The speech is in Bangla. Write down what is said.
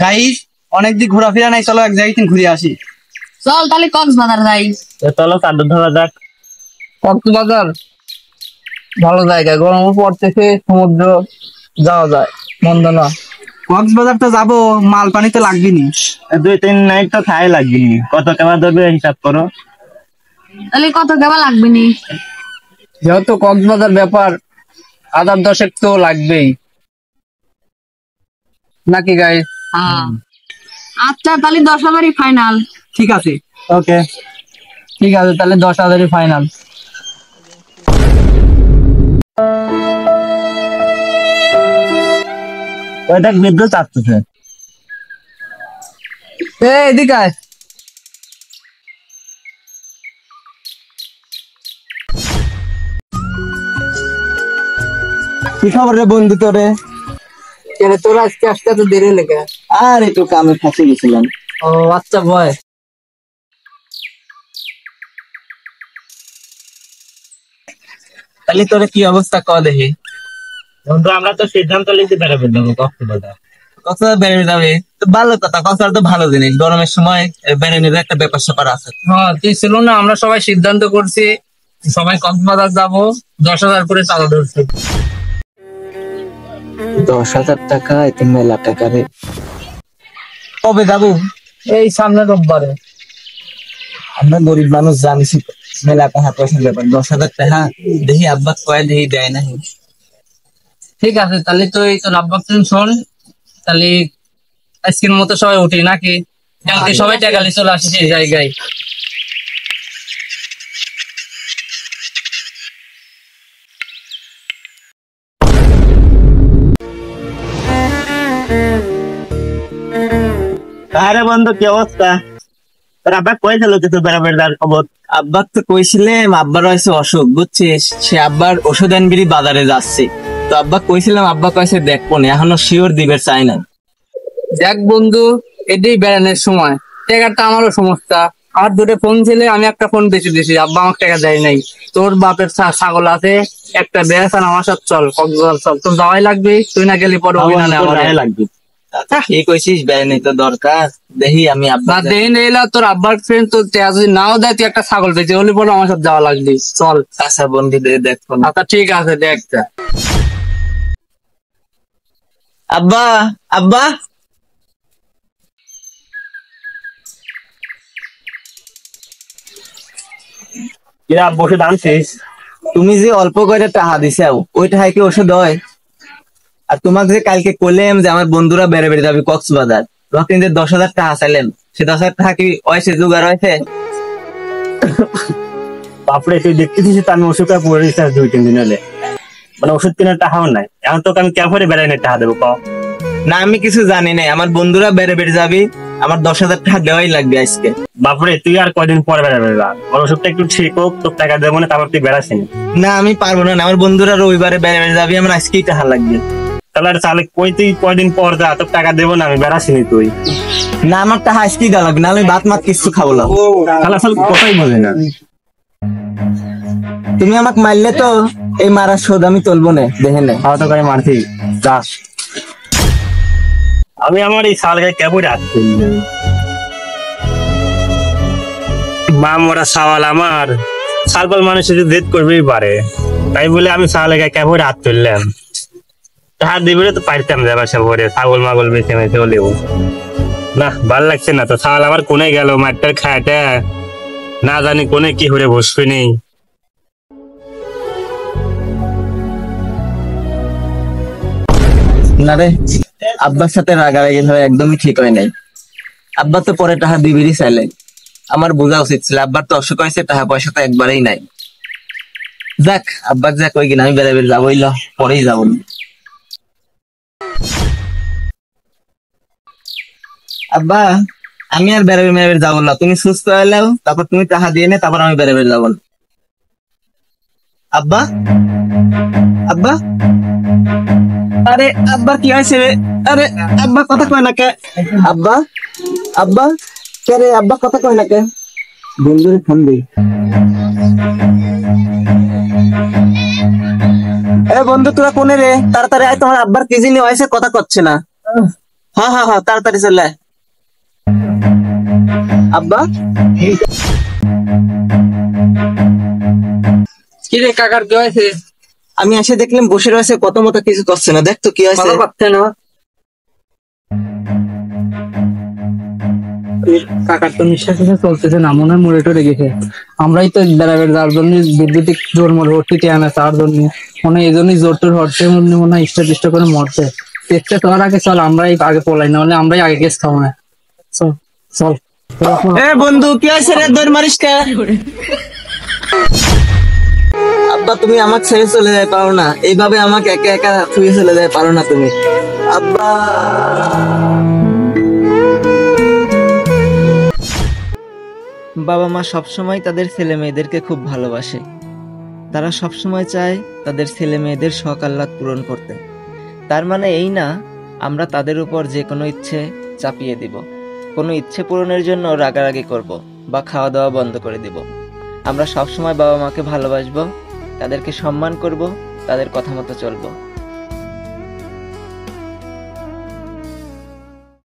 গাইস, অনেকদিন ঘোরাফেরা নাই, চলো এক জায়গায় ঘুরে আসি। চল তাহলে কক্সবাজার যাই। চলো চাঁদর ধরা যাক। কক্সবাজার ভালো জায়গা, গরম পড়তেছে, সমুদ্র যাওয়া যায়, মন্দ না। কক্সবাজারটা যাবো, মাল পানি তো লাগবে নি। 2-3 নাইট তো খাই লাগবে নি। কত টাকা দেবে হিসাব করো। তাহলে কত কেমন লাগবে নি? যেহেতু কক্সবাজার ব্যাপার, 1000 তো লাগবেই নাকি গাইস? হ্যাঁ, আচ্ছা তাহলে 10,000ই ফাইনাল। ঠিক আছে, ওকে, ঠিক আছে, তাহলে 10,000ই ফাইনাল। ওইটা বিদ্যুৎ আসতেছে। এদিকে আয়। কি খবর রে বন্ধু তোরে? তোরা আজকে আসতে তো দেরি লেগে? আর একটু কামে ফাঁসে গেছিলাম। ও আচ্ছা ভয়। তাহলে তোরে কি অবস্থা ক দেখি। বন্ধু আমরা তো সিদ্ধান্ত নিতে বেরোবে দেবো কক্সবাজার। কক্সবাজার বেড়ে যাবে তো ভালো কথা, কক্সবাজার তো ভালো জিনিস, গরমের সময় বেড়ে নিলে একটা ব্যাপার স্যাপার আছে। হ্যাঁ, তুই ছিল না, আমরা সবাই সিদ্ধান্ত করছি সবাই কক্সবাজার যাবো, 10,000 করে চাঁদা ধরছি। 10,000 টাকা, এতে মেলা টাকা রে। কবে যাবো? এই সামনে রোববারে। আমরা গরিব মানুষ জানিস, মেলা টাকা পয়সার ব্যাপার। 10,000 টাকা দেখি আব্বা কয়, দেখি দেয় না। ঠিক আছে, তাহলে তুই তোর আব্বা শোন, তাহলে আজকের মতো সবাই উঠি নাকি? কালকে সবাই টাকালে চলে আসি সেই জায়গায়। আরে বন্ধু কি অবস্থা? তোর আব্বা কইছিল কিছু বেড়াবেড় যার খবর? আব্বা তো কইছিলাম, আব্বার হয়েছে অসুখ বুঝছিস, সে আব্বার ওষুধ আনবিরি বাজারে যাচ্ছে। তো আব্বা কইছিলাম, আব্বা কয়েছে দেখবো না, এখনো শিওর দিবে চাই না। দেখ বন্ধু, এটাই বেড়ানোর সময়, টাকাটা আমারও সমস্যা। আমার দুটো ফোন ছিল, আমি একটা ফোন বেঁচে দিয়েছি, আব্বা আমার টাকা দেয় নাই। তোর বাপের ছাগল আছে একটা, বেড়াস আর আমার সাথে চল কক্সবাজার চল, তোর যাওয়াই লাগবে, তুই না গেলে পরে অভিমান লাগবে। ঠিক কইছিস, বেড়ানি তো দরকার, দেখি আমি আব্বা না দেই নেইলা, তোর আব্বার ফ্রেন্ড তোর টাকা যদি নাও দেয়, তুই একটা ছাগল বেঁচে হলে পরে আমার সাথে যাওয়া লাগবে, চল। আচ্ছা বন্ধু দেখো। আচ্ছা ঠিক আছে, দেখ। আব্বা, আব্বা, ওষুধ আনছিস? তুমি যে অল্প করে টাকা দিছাও, ওই টাকা কি ওষুধ হয়? আর তোমাকে যে কালকে কইলাম যে আমার বন্ধুরা বেড়ে বেড়ে যাবে কক্সবাজার, তখন যে 10,000 টাকা চাইলেন, সে 10,000 টাকা কি হয়েছে, জোগাড় হয়েছে? বাপরে, তুই দেখতেছিস তো আমি ওষুধটা পড়ে দিচ্ছি 2-3 দিন হলে, মানে ওষুধ কেনার টাকাও নাই। এখন তোকে আমি কেমন বেড়াই টাকা দেবো ক? না আমি কিছু জানি না, আমার বন্ধুরা বেড়ে বেড়ে যাবি, আমার 10,000 টাকা দেওয়াই লাগবে আজকে। বাপরে, তুই আর কয়দিন পরে বেড়ে বেড়ে যা, ওষুধটা একটু ঠিক হোক, তোর টাকা দেবো না, তারপর তুই বেড়াসিনি। না আমি পারবো না, আমার বন্ধুরা রবিবারে বেড়ে বেড়ে যাবি, আমার আজকেই টাকা লাগবে। তাহলে তাহলে কই তুই কয়দিন পর যা, তোর টাকা দেবো না, আমি বেড়াসিনি তুই। না আমার টাকা আজকেই দেওয়া লাগবে, না আমি ভাত মাত কিছু খাবো না। তাহলে আসলে কথাই বোঝে না। তুমি আমাকে মারলে তো এই মারার শোধ আমি তুলবো না, দেখে নে। খাওয়া তো করে মারছি, যা। আমি আমার এই শালকে কেবল রাখছি, মা মরা সাওয়াল আমার শালপাল মানুষের জেদ করবেই পারে, তাই বলে আমি শালকে কেবল হাত তুললাম। হাত দিবে তো পারতাম যাবার সব ভরে ছাগল মাগল বেছে মেছে হলেও। না ভাল লাগছে না তো, শাল আমার কোনে গেল মাঠটার খায়াটা, না জানি কোনে কি হরে বসবে নেই। না রে, আব্বার সাথে রাগারাগি হয়ে একদমই ঠিক হয় নাই। আব্বা তো পরে টাকা দিবিরই চাইলে, আমার বোঝা উচিত ছিল, আব্বার তো অসুখ হয়েছে, টাকা পয়সা তো একবারেই নাই। যাক, আব্বার যাক ওই কিনা, আমি বেড়ে বেড়ে যাবোই, পরেই যাবো। আব্বা আমি আর বেড়ে বেড়ে যাবো না, তুমি সুস্থ হইলেও তারপর তুমি টাকা দিয়ে নে, তারপর আমি বেড়ে বেড়ে যাবো। আব্বা, আব্বা, আরে আব্বা কি হয়েছে? আরে আব্বা কথা কয় না কে? আব্বা, আব্বা কে রে? আব্বা কথা কয় না কে? বন্ধুরে ফোন দিই। এ বন্ধু তোরা কোনে রে? তাড়াতাড়ি আয়, তোমার আব্বার কি জিনি হয়েছে, কথা করছে না। হ্যাঁ হ্যাঁ হ্যাঁ, তাড়াতাড়ি চলে আয়। আব্বা, কি রে কাকার কি হয়েছে? আমি এসে দেখলাম বসে রয়েছে, কত মতো কিছু করছে না। দেখ তো কি হয়েছে। কথা পাচ্ছে না। কাকার তো নিঃশ্বাস চলতেছে না, মনে হয় মরে টরে গেছে। আমরাই তো বেড়াবেড় যার জন্য বিদ্যুতিক জোর মরে ভর্তিতে আনা, তার জন্য মনে হয় এই জন্যই জোর টোর হচ্ছে, মনে হয় ইষ্ট টিষ্ট করে মরছে। চেষ্টা করার আগে চল আমরাই আগে পলাই, না হলে আমরাই আগে কেস খাবো না। চল চল। এ বন্ধু, কি হয়েছে রে? দৌড় মারিস কে? আব্বা, তুমি আমাকে ছেড়ে চলে যেতে পারো না, এইভাবে আমাকে একা একা ছুঁয়ে চলে যেতে পারো না তুমি। আব্বা, বাবা মা সবসময় তাদের ছেলে মেয়েদেরকে খুব ভালোবাসে। তারা সবসময় চায় তাদের ছেলে মেয়েদের শখ আহ্লাদ পূরণ করতে। তার মানে এই না আমরা তাদের উপর যে কোনো ইচ্ছে চাপিয়ে দিব, কোনো ইচ্ছে পূরণের জন্য রাগারাগি করব বা খাওয়া দাওয়া বন্ধ করে দিব। আমরা সবসময় বাবা মাকে ভালোবাসবো, তাদেরকে সম্মান করব, তাদের কথা মতো চলবো।